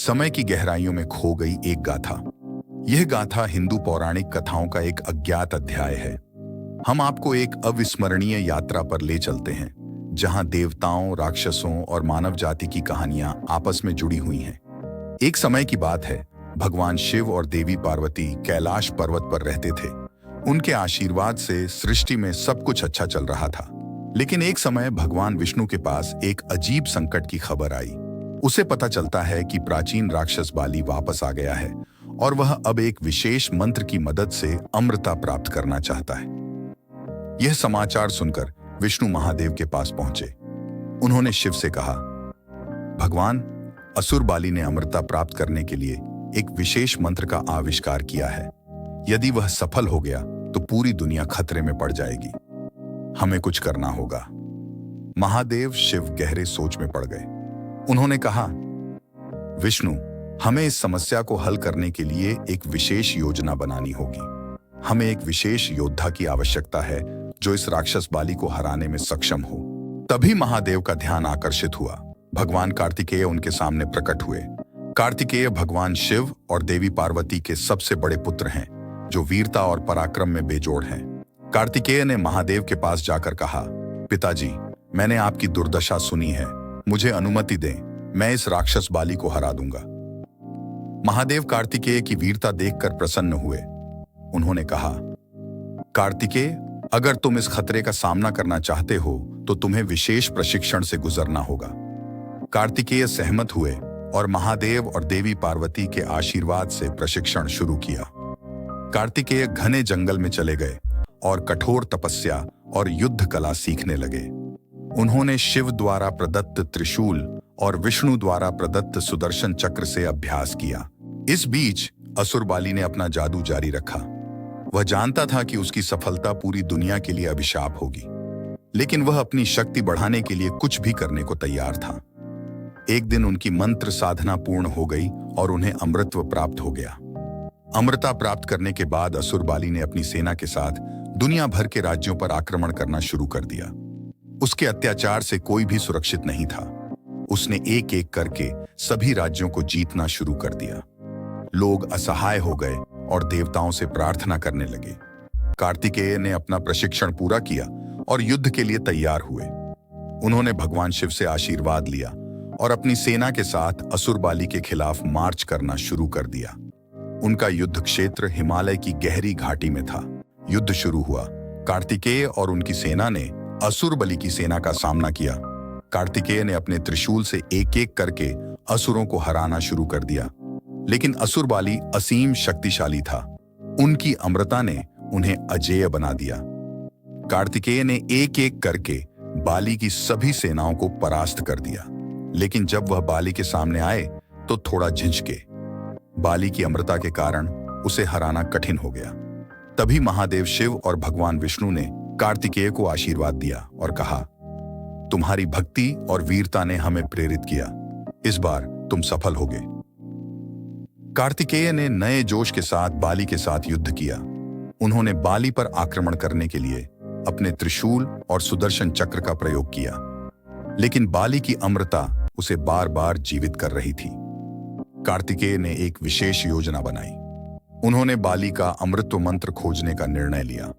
समय की गहराइयों में खो गई एक गाथा। यह गाथा हिंदू पौराणिक कथाओं का एक अज्ञात अध्याय है। हम आपको एक अविस्मरणीय यात्रा पर ले चलते हैं, जहां देवताओं, राक्षसों और मानव जाति की कहानियां आपस में जुड़ी हुई हैं। एक समय की बात है, भगवान शिव और देवी पार्वती कैलाश पर्वत पर रहते थे। उनके आशीर्वाद से सृष्टि में सब कुछ अच्छा चल रहा था। लेकिन एक समय भगवान विष्णु के पास एक अजीब संकट की खबर आई। उसे पता चलता है कि प्राचीन राक्षस बाली वापस आ गया है और वह अब एक विशेष मंत्र की मदद से अमृता प्राप्त करना चाहता है। यह समाचार सुनकर विष्णु महादेव के पास पहुंचे। उन्होंने शिव से कहा, भगवान, असुर बाली ने अमृता प्राप्त करने के लिए एक विशेष मंत्र का आविष्कार किया है। यदि वह सफल हो गया तो पूरी दुनिया खतरे में पड़ जाएगी। हमें कुछ करना होगा। महादेव शिव गहरे सोच में पड़ गए। उन्होंने कहा, विष्णु, हमें इस समस्या को हल करने के लिए एक विशेष योजना बनानी होगी। हमें एक विशेष योद्धा की आवश्यकता है जो इस राक्षस बाली को हराने में सक्षम हो। तभी महादेव का ध्यान आकर्षित हुआ। भगवान कार्तिकेय उनके सामने प्रकट हुए। कार्तिकेय भगवान शिव और देवी पार्वती के सबसे बड़े पुत्र हैं, जो वीरता और पराक्रम में बेजोड़ हैं। कार्तिकेय ने महादेव के पास जाकर कहा, पिताजी, मैंने आपकी दुर्दशा सुनी है। मुझे अनुमति दें, मैं इस राक्षस बाली को हरा दूंगा। महादेव कार्तिकेय की वीरता देखकर प्रसन्न हुए। उन्होंने कहा, कार्तिकेय, अगर तुम इस खतरे का सामना करना चाहते हो तो तुम्हें विशेष प्रशिक्षण से गुजरना होगा। कार्तिकेय सहमत हुए और महादेव और देवी पार्वती के आशीर्वाद से प्रशिक्षण शुरू किया। कार्तिकेय घने जंगल में चले गए और कठोर तपस्या और युद्ध कला सीखने लगे। उन्होंने शिव द्वारा प्रदत्त त्रिशूल और विष्णु द्वारा प्रदत्त सुदर्शन चक्र से अभ्यास किया। इस बीच असुर बाली ने अपना जादू जारी रखा। वह जानता था कि उसकी सफलता पूरी दुनिया के लिए अभिशाप होगी, लेकिन वह अपनी शक्ति बढ़ाने के लिए कुछ भी करने को तैयार था। एक दिन उनकी मंत्र साधना पूर्ण हो गई और उन्हें अमृतत्व प्राप्त हो गया। अमृता प्राप्त करने के बाद असुर बाली ने अपनी सेना के साथ दुनिया भर के राज्यों पर आक्रमण करना शुरू कर दिया। उसके अत्याचार से कोई भी सुरक्षित नहीं था। उसने एक एक करके सभी राज्यों को जीतना शुरू कर दिया। लोग असहाय हो गए और देवताओं से प्रार्थना करने लगे। कार्तिकेय ने अपना प्रशिक्षण पूरा किया और युद्ध के लिए तैयार हुए। उन्होंने भगवान शिव से आशीर्वाद लिया और अपनी सेना के साथ असुर बाली के खिलाफ मार्च करना शुरू कर दिया। उनका युद्ध क्षेत्र हिमालय की गहरी घाटी में था। युद्ध शुरू हुआ। कार्तिकेय और उनकी सेना ने असुर बलि की सेना का सामना किया। कार्तिकेय ने अपने त्रिशूल से एक एक करके असुरों को हराना शुरू कर दिया, लेकिन असुर बाली असीम शक्तिशाली था। उनकी अमृता ने उन्हें अजेय बना दिया। कार्तिकेय ने एक एक करके बाली की सभी सेनाओं को परास्त कर दिया, लेकिन जब वह बाली के सामने आए तो थोड़ा झिझके। बाली की अमृता के कारण उसे हराना कठिन हो गया। तभी महादेव शिव और भगवान विष्णु ने कार्तिकेय को आशीर्वाद दिया और कहा, तुम्हारी भक्ति और वीरता ने हमें प्रेरित किया। इस बार तुम सफल होगे। कार्तिकेय ने नए जोश के साथ बाली के साथ युद्ध किया। उन्होंने बाली पर आक्रमण करने के लिए अपने त्रिशूल और सुदर्शन चक्र का प्रयोग किया, लेकिन बाली की अमृता उसे बार बार जीवित कर रही थी। कार्तिकेय ने एक विशेष योजना बनाई। उन्होंने बाली का अमृतत्व मंत्र खोजने का निर्णय लिया।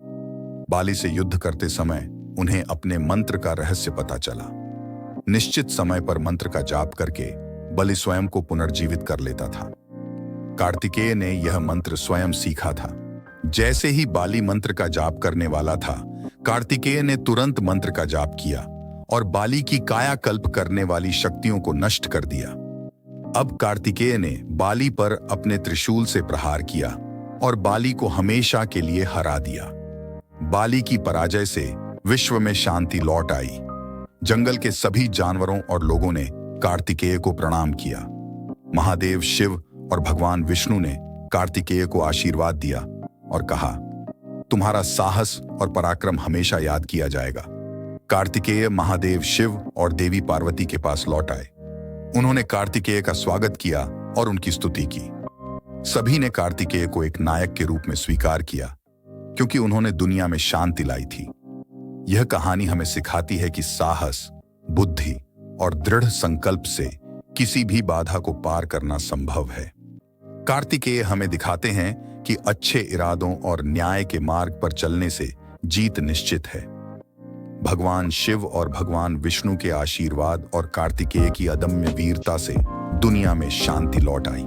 बाली से युद्ध करते समय उन्हें अपने मंत्र का रहस्य पता चला। निश्चित समय पर मंत्र का जाप करके बलि स्वयं को पुनर्जीवित कर लेता था। कार्तिकेय ने यह मंत्र स्वयं सीखा था। जैसे ही बाली मंत्र का जाप करने वाला था, कार्तिकेय ने तुरंत मंत्र का जाप किया और बाली की कायाकल्प करने वाली शक्तियों को नष्ट कर दिया। अब कार्तिकेय ने बाली पर अपने त्रिशूल से प्रहार किया और बाली को हमेशा के लिए हरा दिया। बाली की पराजय से विश्व में शांति लौट आई। जंगल के सभी जानवरों और लोगों ने कार्तिकेय को प्रणाम किया। महादेव शिव और भगवान विष्णु ने कार्तिकेय को आशीर्वाद दिया और कहा, तुम्हारा साहस और पराक्रम हमेशा याद किया जाएगा। कार्तिकेय महादेव शिव और देवी पार्वती के पास लौट आए। उन्होंने कार्तिकेय का स्वागत किया और उनकी स्तुति की। सभी ने कार्तिकेय को एक नायक के रूप में स्वीकार किया, क्योंकि उन्होंने दुनिया में शांति लाई थी। यह कहानी हमें सिखाती है कि साहस, बुद्धि और दृढ़ संकल्प से किसी भी बाधा को पार करना संभव है। कार्तिकेय हमें दिखाते हैं कि अच्छे इरादों और न्याय के मार्ग पर चलने से जीत निश्चित है। भगवान शिव और भगवान विष्णु के आशीर्वाद और कार्तिकेय की अदम्य वीरता से दुनिया में शांति लौट आई।